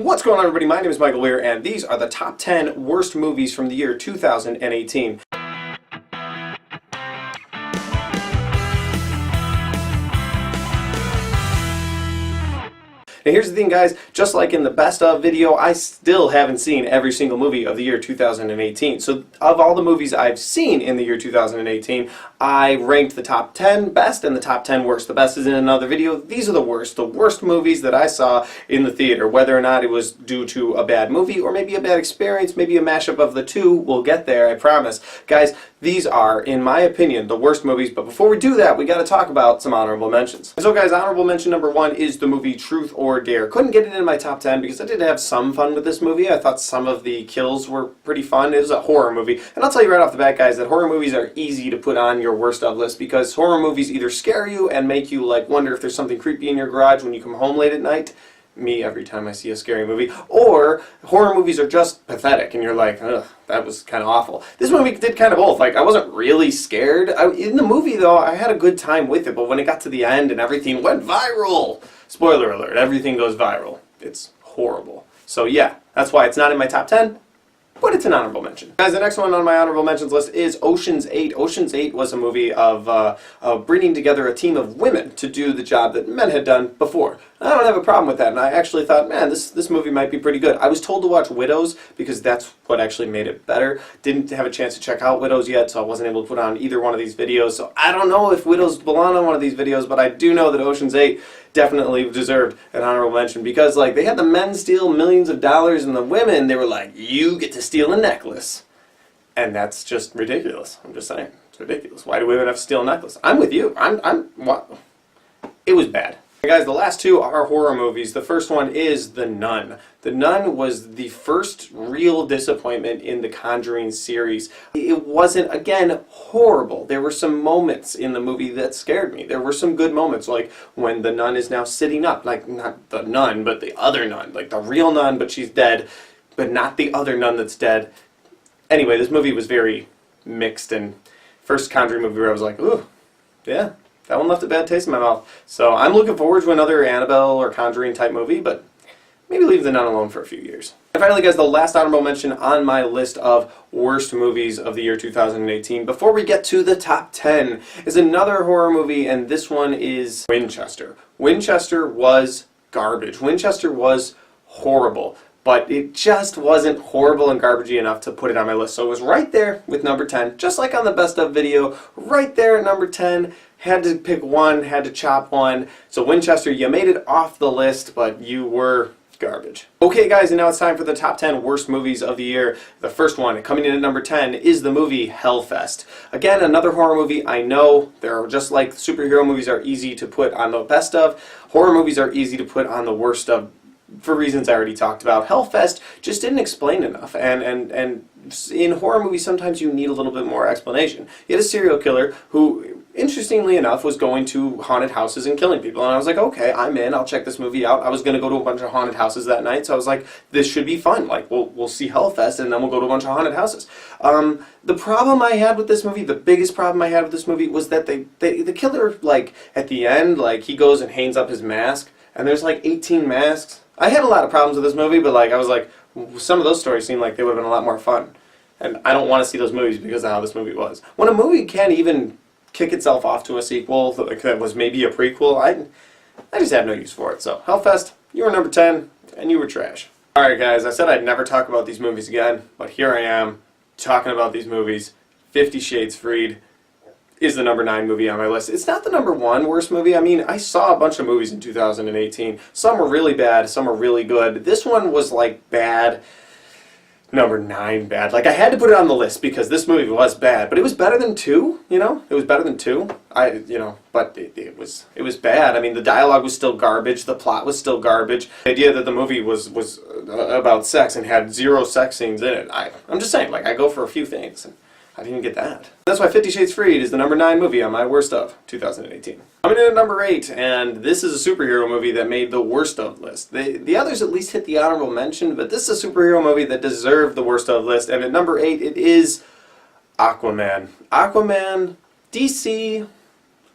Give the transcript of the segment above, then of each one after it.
What's going on, everybody? My name is Michael Weer, and these are the top 10 worst movies from the year 2018. Now here's the thing, guys, just like in the best of video, I still haven't seen every single movie of the year 2018. So of all the movies I've seen in the year 2018, I ranked the top 10 best and the top 10 worst. The best is in another video. These are the worst movies that I saw in the theater. Whether or not it was due to a bad movie or maybe a bad experience, maybe a mashup of the two, we'll get there, I promise. Guys, these are, in my opinion, the worst movies, but before we do that, we gotta talk about some honorable mentions. So guys, honorable mention number 1 is the movie Truth or Dare. Couldn't get it in my top 10 because I did have some fun with this movie. I thought some of the kills were pretty fun. It was a horror movie. And I'll tell you right off the bat, guys, that horror movies are easy to put on your worst of list because horror movies either scare you and make you like wonder if there's something creepy in your garage when you come home late at night. Me every time I see a scary movie. Or horror movies are just pathetic and you're like, ugh, that was kind of awful. This movie did kind of both. Like, I wasn't really scared. In the movie, though, I had a good time with it, but when it got to the end and everything went viral, spoiler alert, everything goes viral. It's horrible. So yeah, that's why it's not in my top 10. But it's an honorable mention. Guys, the next one on my honorable mentions list is Ocean's 8. Ocean's 8 was a movie of bringing together a team of women to do the job that men had done before. I don't have a problem with that, and I actually thought, man, this movie might be pretty good. I was told to watch Widows because that's what actually made it better. Didn't have a chance to check out Widows yet, so I wasn't able to put on either one of these videos. So I don't know if Widows belong on one of these videos, but I do know that Ocean's 8 definitely deserved an honorable mention because, like, they had the men steal millions of dollars, and the women, they were like, you get to steal a necklace. And that's just ridiculous. I'm just saying. It's ridiculous. Why do women have to steal a necklace? I'm with you. What? It was bad. Guys, the last two are horror movies. The first one is The Nun. The Nun was the first real disappointment in the Conjuring series. It wasn't, again, horrible. There were some moments in the movie that scared me. There were some good moments, like when the nun is now sitting up. Like, not the nun, but the other nun. Like, the real nun, but she's dead, but not the other nun that's dead. Anyway, this movie was very mixed, and first Conjuring movie where I was like, ooh, yeah. That one left a bad taste in my mouth. So I'm looking forward to another Annabelle or Conjuring type movie, but maybe leave The Nun alone for a few years. And finally, guys, the last honorable mention on my list of worst movies of the year 2018, before we get to the top 10, is another horror movie, and this one is Winchester. Winchester was garbage. Winchester was horrible. But it just wasn't horrible and garbagey enough to put it on my list. So it was right there with number 10, just like on the best of video, right there at number 10. Had to pick one, had to chop one. So Winchester, you made it off the list, but you were garbage. Okay, guys, and now it's time for the top 10 worst movies of the year. The first one, coming in at number 10, is the movie Hellfest. Again, another horror movie. I know they're just like superhero movies are easy to put on the best of. Horror movies are easy to put on the worst of, for reasons I already talked about. Hellfest just didn't explain enough, and in horror movies sometimes you need a little bit more explanation. You had a serial killer who, interestingly enough, was going to haunted houses and killing people, and I was like, okay, I'm in, I'll check this movie out. I was going to go to a bunch of haunted houses that night, so I was like, this should be fun. Like, we'll see Hellfest, and then we'll go to a bunch of haunted houses. The problem I had with this movie, the biggest problem I had with this movie, was that the killer, like, at the end, like, he goes and hangs up his mask, and there's like 18 masks. I had a lot of problems with this movie, but like I was like, some of those stories seemed like they would have been a lot more fun. And I don't want to see those movies because of how this movie was. When a movie can't even kick itself off to a sequel that was maybe a prequel, I just have no use for it. So, Hellfest, you were number 10, and you were trash. Alright guys, I said I'd never talk about these movies again, but here I am, talking about these movies. 50 Shades Freed is the number 9 movie on my list. It's not the number 1 worst movie. I mean, I saw a bunch of movies in 2018. Some were really bad, some were really good. This one was like bad. Number 9 bad. Like, I had to put it on the list because this movie was bad, but it was better than 2, you know? It was better than 2. But it was bad. I mean, the dialogue was still garbage, the plot was still garbage. The idea that the movie was about sex and had 0 sex scenes in it. I'm just saying, like, I go for a few things. I didn't get that. That's why 50 Shades Freed is the number 9 movie on my worst of 2018. Coming in at number 8, and this is a superhero movie that made the worst of list. The others at least hit the honorable mention, but this is a superhero movie that deserved the worst of list, and at number 8 it is Aquaman. Aquaman, DC,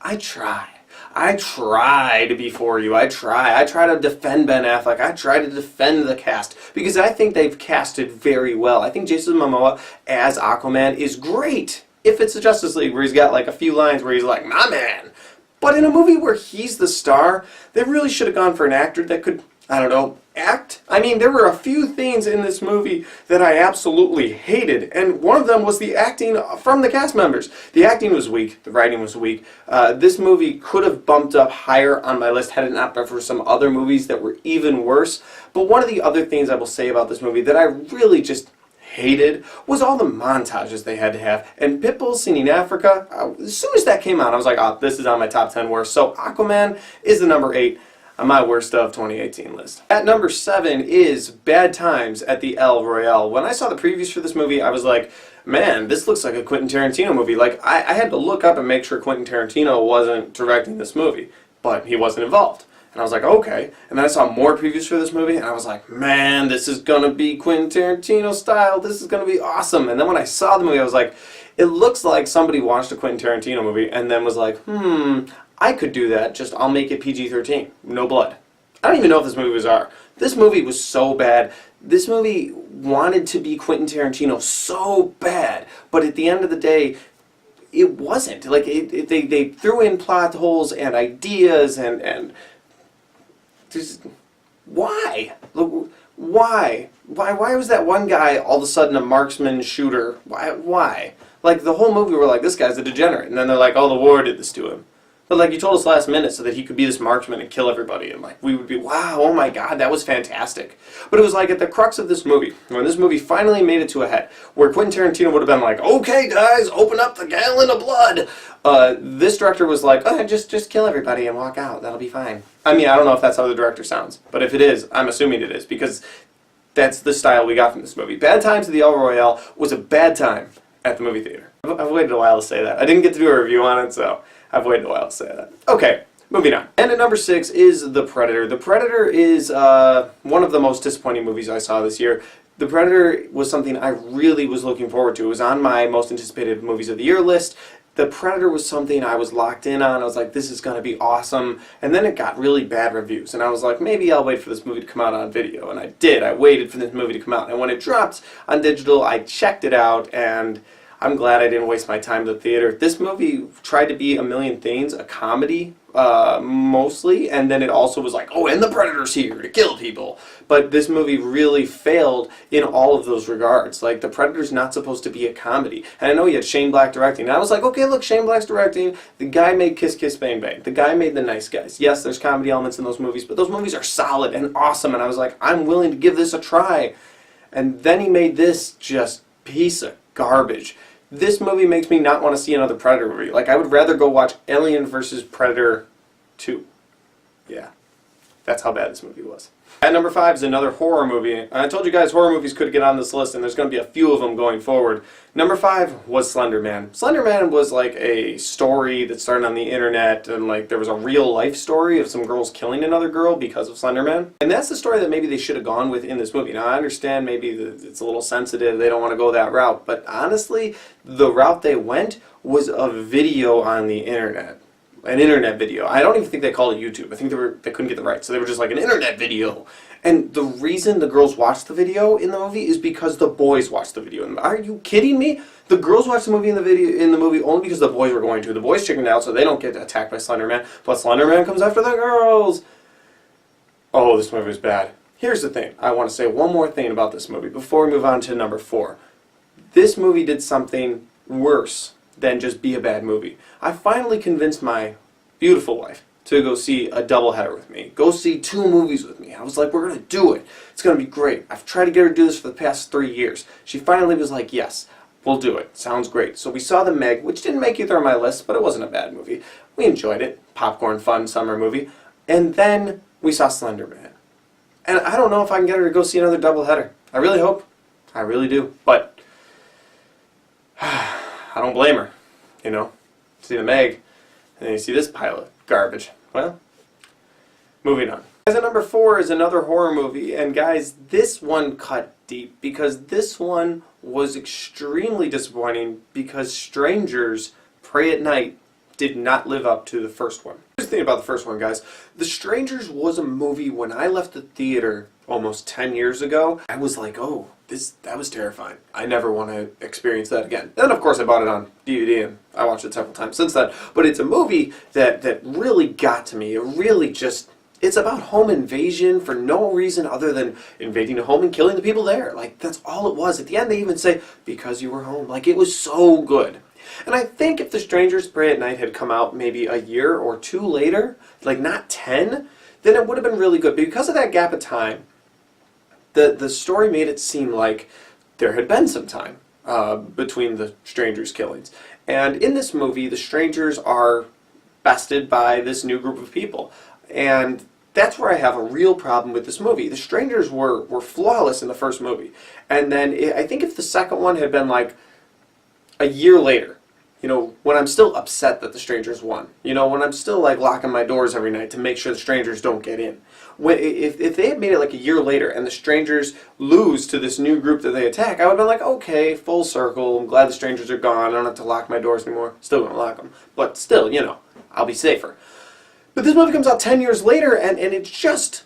I try. I try to be for you. I try to defend Ben Affleck. I try to defend the cast because I think they've casted very well. I think Jason Momoa as Aquaman is great. If it's the Justice League where he's got like a few lines where he's like, my man. But in a movie where he's the star, they really should have gone for an actor that could, I don't know, act. I mean, there were a few things in this movie that I absolutely hated, and one of them was the acting from the cast members. The acting was weak, the writing was weak. This movie could have bumped up higher on my list had it not been for some other movies that were even worse. But one of the other things I will say about this movie that I really just hated was all the montages they had to have. And Pitbull singing Africa, as soon as that came out, I was like, oh, this is on my top 10 worst. So Aquaman is the number 8 on my worst of 2018 list. At number 7 is Bad Times at the El Royale. When I saw the previews for this movie, I was like, man, this looks like a Quentin Tarantino movie. Like, I had to look up and make sure Quentin Tarantino wasn't directing this movie, but he wasn't involved. And I was like, okay. And then I saw more previews for this movie, and I was like, man, this is gonna be Quentin Tarantino style. This is gonna be awesome. And then when I saw the movie, I was like, it looks like somebody watched a Quentin Tarantino movie and then was like, I could do that, just I'll make it PG-13, no blood. I don't even know if this movie was R. This movie was so bad. This movie wanted to be Quentin Tarantino so bad, but at the end of the day, it wasn't. Like, they threw in plot holes and ideas and just, why? Look, why? Why was that one guy all of a sudden a marksman shooter? Why? Like, the whole movie we're like, this guy's a degenerate, and then they're like, oh, the war did this to him. But like, you told us last minute so that he could be this marksman and kill everybody, and like, we would be, wow, oh my god, that was fantastic. But it was like at the crux of this movie, when this movie finally made it to a head, where Quentin Tarantino would have been like, okay guys, open up the gallon of blood. This director was like, oh, just kill everybody and walk out, that'll be fine. I mean, I don't know if that's how the director sounds, but if it is, I'm assuming it is, because that's the style we got from this movie. Bad Times at the El Royale was a bad time at the movie theater. I've waited a while to say that. I didn't get to do a review on it, so I've waited a while to say that. Okay, moving on. And at number 6 is The Predator. The Predator is one of the most disappointing movies I saw this year. The Predator was something I really was looking forward to. It was on my most anticipated movies of the year list. The Predator was something I was locked in on. I was like, this is going to be awesome. And then it got really bad reviews. And I was like, maybe I'll wait for this movie to come out on video. And I did. I waited for this movie to come out. And when it dropped on digital, I checked it out, and I'm glad I didn't waste my time at the theater. This movie tried to be a million things, a comedy mostly, and then it also was like, oh, and the Predator's here to kill people. But this movie really failed in all of those regards. Like, the Predator's not supposed to be a comedy. And I know you had Shane Black directing, and I was like, okay, look, Shane Black's directing. The guy made Kiss Kiss Bang Bang. The guy made The Nice Guys. Yes, there's comedy elements in those movies, but those movies are solid and awesome, and I was like, I'm willing to give this a try. And then he made this just piece of garbage. This movie makes me not want to see another Predator movie. Like, I would rather go watch Alien vs. Predator 2. Yeah, that's how bad this movie was. At number 5 is another horror movie. And I told you guys horror movies could get on this list, and there's going to be a few of them going forward. Number 5 was Slender Man. Slender Man was like a story that started on the internet, and like there was a real life story of some girls killing another girl because of Slender Man. And that's the story that maybe they should have gone with in this movie. Now, I understand maybe it's a little sensitive, they don't want to go that route, but honestly, the route they went was a video on the internet. An internet video. I don't even think they called it YouTube. I think they couldn't get the rights, so they were just like an internet video. And the reason the girls watched the video in the movie is because the boys watched the video. Are you kidding me? The girls watched the movie in the movie only because the boys were going to. The boys chickened out so they don't get attacked by Slender Man, but Slender Man comes after the girls. Oh, this movie was bad. Here's the thing. I want to say one more thing about this movie before we move on to number 4. This movie did something worse than just be a bad movie. I finally convinced my beautiful wife to go see a doubleheader with me. Go see 2 movies with me. I was like, we're going to do it. It's going to be great. I've tried to get her to do this for the past 3 years. She finally was like, yes, we'll do it. Sounds great. So we saw The Meg, which didn't make either on my list, but it wasn't a bad movie. We enjoyed it. Popcorn, fun, summer movie. And then we saw Slender Man. And I don't know if I can get her to go see another doubleheader. I really hope. I really do. But I don't blame her, you know. See The Meg, and then you see this pile of garbage. Well, moving on. Guys, at number 4 is another horror movie, and guys, this one cut deep, because this one was extremely disappointing, because Strangers Pray at Night did not live up to the first one. Here's the thing about the first one, guys. The Strangers was a movie when I left the theater almost 10 years ago. I was like, oh, that was terrifying. I never want to experience that again. Then, of course, I bought it on DVD, and I watched it several times since then. But it's a movie that really got to me. It really just... It's about home invasion for no reason other than invading a home and killing the people there. Like, that's all it was. At the end, they even say, because you were home. Like, it was so good. And I think if The Strangers Prey at Night had come out maybe a year or two later, like not 10, then it would have been really good. Because of that gap of time, the story made it seem like there had been some time between the Strangers' killings. And in this movie, the Strangers are bested by this new group of people. And that's where I have a real problem with this movie. The Strangers were flawless in the first movie. And then I think if the second one had been like a year later, you know, when I'm still upset that the Strangers won, you know, when I'm still like locking my doors every night to make sure the Strangers don't get in. If they had made it like a year later and the Strangers lose to this new group that they attack, I would have been like, okay, full circle, I'm glad the Strangers are gone, I don't have to lock my doors anymore. Still gonna lock them. But still, you know, I'll be safer. But this movie comes out 10 years later and it's just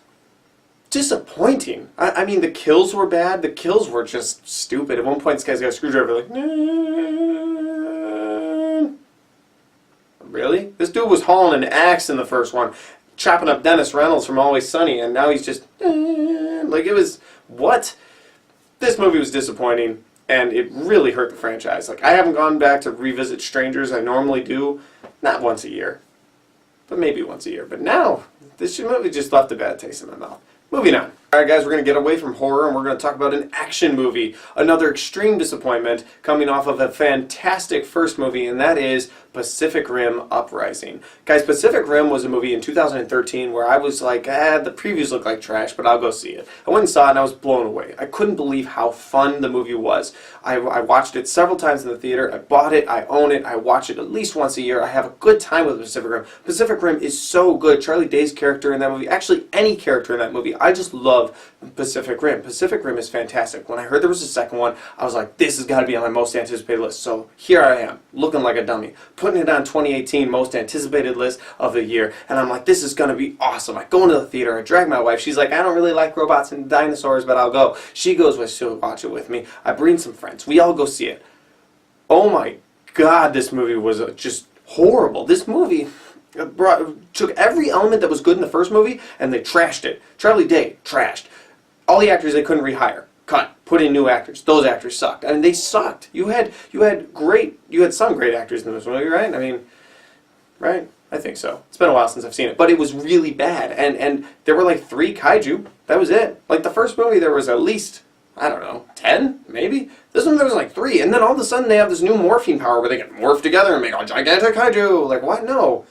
disappointing. I mean, the kills were bad. The kills were just stupid. At one point, this guy's got a screwdriver like, nah. Really? This dude was hauling an axe in the first one, chopping up Dennis Reynolds from Always Sunny, and now he's just, like, it was, what? This movie was disappointing, and it really hurt the franchise. Like, I haven't gone back to revisit Strangers. I normally do, not once a year, but maybe once a year. But now, this movie just left a bad taste in my mouth. Moving on. Alright guys, we're going to get away from horror and we're going to talk about an action movie. Another extreme disappointment coming off of a fantastic first movie, and that is Pacific Rim Uprising. Guys, Pacific Rim was a movie in 2013 where I was like, the previews look like trash, but I'll go see it. I went and saw it and I was blown away. I couldn't believe how fun the movie was. I watched it several times in the theater. I bought it. I own it. I watch it at least once a year. I have a good time with Pacific Rim. Pacific Rim is so good. Charlie Day's character in that movie, actually any character in that movie, I just love Pacific Rim. Pacific Rim is fantastic. When I heard there was a second one, I was like, this has got to be on my most anticipated list. So here I am, looking like a dummy, putting it on 2018 most anticipated list of the year. And I'm like, this is going to be awesome. I go into the theater, I drag my wife. She's like, I don't really like robots and dinosaurs, but I'll go. She goes with, she'll watch it with me. I bring some friends. We all go see it. Oh my God, this movie was just horrible. This movie took every element that was good in the first movie and they trashed it. Charlie Day, trashed. All the actors they couldn't rehire. Cut. Put in new actors. Those actors sucked. I mean, they sucked. You had some great actors in this movie, right? I mean, right? I think so. It's been a while since I've seen it. But it was really bad. And there were like 3 kaiju. That was it. Like the first movie there was at least, I don't know, 10 maybe? This one there was like 3. And then all of a sudden they have this new morphine power where they can morph together and make a gigantic kaiju. Like, what? No.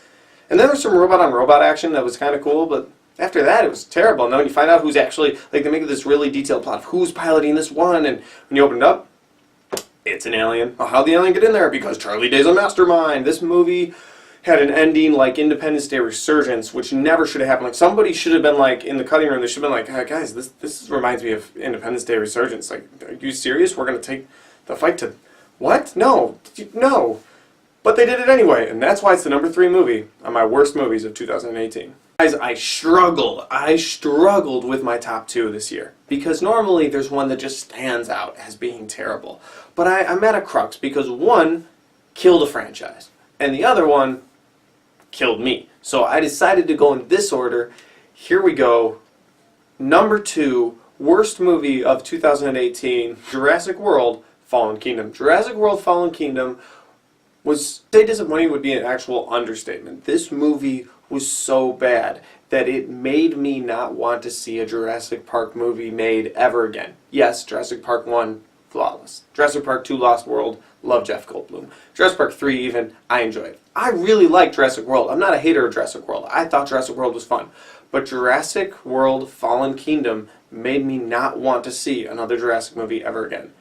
And then there's some robot-on-robot action that was kind of cool, but after that it was terrible. And then when you find out who's actually, like they make this really detailed plot of who's piloting this one, and when you open it up, it's an alien. Well, how'd the alien get in there? Because Charlie Day's a mastermind. This movie had an ending like Independence Day Resurgence, which never should have happened. Like somebody should have been like, in the cutting room, they should have been like, hey, guys, this reminds me of Independence Day Resurgence. Like, are you serious? We're going to take the fight to, what? No. No. But they did it anyway, and that's why it's the number 3 movie on my worst movies of 2018. Guys, I struggled with my top 2 this year. Because normally there's one that just stands out as being terrible. But I'm at a crux because one killed a franchise, and the other one killed me. So I decided to go in this order. Here we go. Number 2, worst movie of 2018, Jurassic World Fallen Kingdom. Jurassic World Fallen Kingdom was, say disappointing would be an actual understatement. This movie was so bad that it made me not want to see a Jurassic Park movie made ever again. Yes, Jurassic Park 1, flawless. Jurassic Park 2, Lost World, love Jeff Goldblum. Jurassic Park 3 even, I enjoyed it. I really like Jurassic World. I'm not a hater of Jurassic World. I thought Jurassic World was fun. But Jurassic World Fallen Kingdom made me not want to see another Jurassic movie ever again.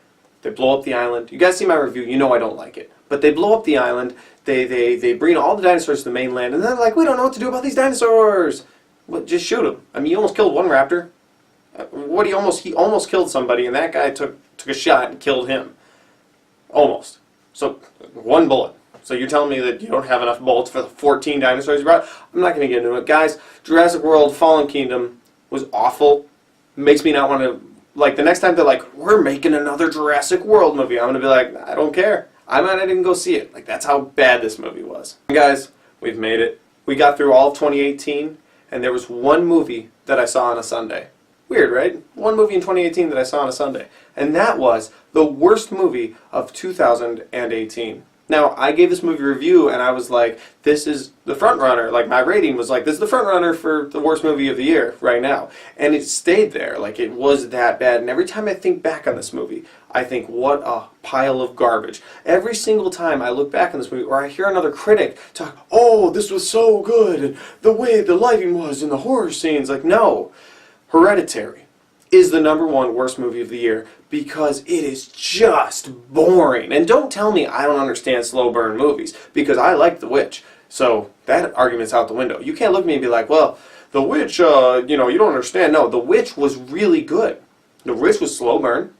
They blow up the island. You guys see my review, you know I don't like it. But they blow up the island, they bring all the dinosaurs to the mainland, and they're like, we don't know what to do about these dinosaurs. Well, just shoot them. I mean, you almost killed one raptor. He almost killed somebody, and that guy took a shot and killed him. Almost. So, one bullet. So you're telling me that you don't have enough bullets for the 14 dinosaurs you brought? I'm not going to get into it. Guys, Jurassic World Fallen Kingdom was awful. Makes me not want to, like, the next time they're like, we're making another Jurassic World movie, I'm going to be like, I don't care. I might not even go see it. Like, that's how bad this movie was. Guys, we've made it. We got through all of 2018, and there was one movie that I saw on a Sunday. Weird, right? One movie in 2018 that I saw on a Sunday. And that was the worst movie of 2018. Now, I gave this movie a review, and I was like, this is the front runner. Like, my rating was like, this is the front runner for the worst movie of the year right now. And it stayed there. Like, it was that bad. And every time I think back on this movie, I think, what a pile of garbage. Every single time I look back on this movie, or I hear another critic talk, oh, this was so good, and the way the lighting was, and the horror scenes. Like, no. Hereditary is the #1 worst movie of the year because it is just boring. And don't tell me I don't understand slow burn movies, because I like The Witch. So that argument's out the window. You can't look at me and be like, well, The Witch, you don't understand. No, The Witch was really good. The Witch was slow burn,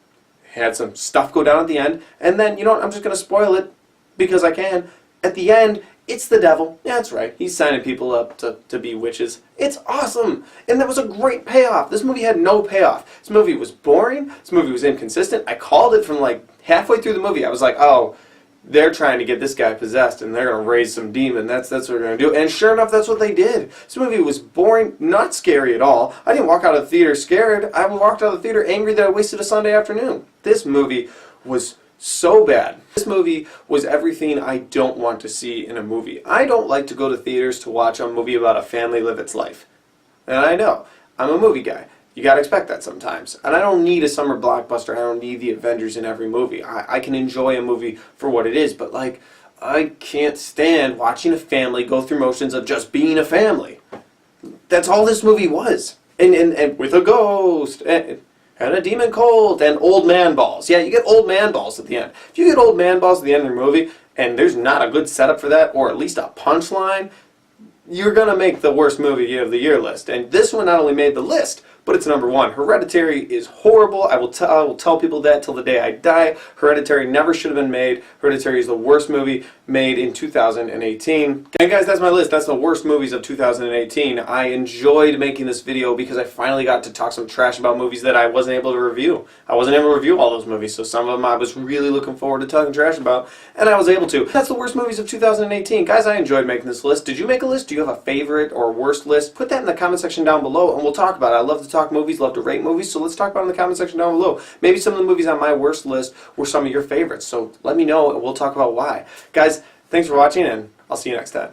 had some stuff go down at the end, and then, you know what, I'm just going to spoil it because I can. At the end, it's the devil. Yeah, that's right. He's signing people up to be witches. It's awesome. And that was a great payoff. This movie had no payoff. This movie was boring. This movie was inconsistent. I called it from like halfway through the movie. I was like, oh, they're trying to get this guy possessed and they're going to raise some demon. That's what they're going to do. And sure enough, that's what they did. This movie was boring, not scary at all. I didn't walk out of the theater scared. I walked out of the theater angry that I wasted a Sunday afternoon. This movie was so bad. This movie was everything I don't want to see in a movie. I don't like to go to theaters to watch a movie about a family live its life. And I know, I'm a movie guy. You gotta expect that sometimes. And I don't need a summer blockbuster. I don't need the Avengers in every movie. I can enjoy a movie for what it is, but like, I can't stand watching a family go through motions of just being a family. That's all this movie was. And with a ghost. And a demon cold, and old man balls. Yeah, you get old man balls at the end. If you get old man balls at the end of the movie, and there's not a good setup for that, or at least a punchline, you're going to make the worst movie of the year list. And this one not only made the list, but it's #1. Hereditary is horrible. I will tell people that till the day I die. Hereditary never should have been made. Hereditary is the worst movie made in 2018. And guys, that's my list. That's the worst movies of 2018. I enjoyed making this video because I finally got to talk some trash about movies that I wasn't able to review. I wasn't able to review all those movies, so some of them I was really looking forward to talking trash about, and I was able to. That's the worst movies of 2018. Guys, I enjoyed making this list. Did you make a list? Do you have a favorite or worst list? Put that in the comment section down below, and we'll talk about it. I love to talk movies, love to rate movies, so let's talk about it in the comment section down below. Maybe some of the movies on my worst list were some of your favorites, so let me know, and we'll talk about why. Guys, thanks for watching, and I'll see you next time.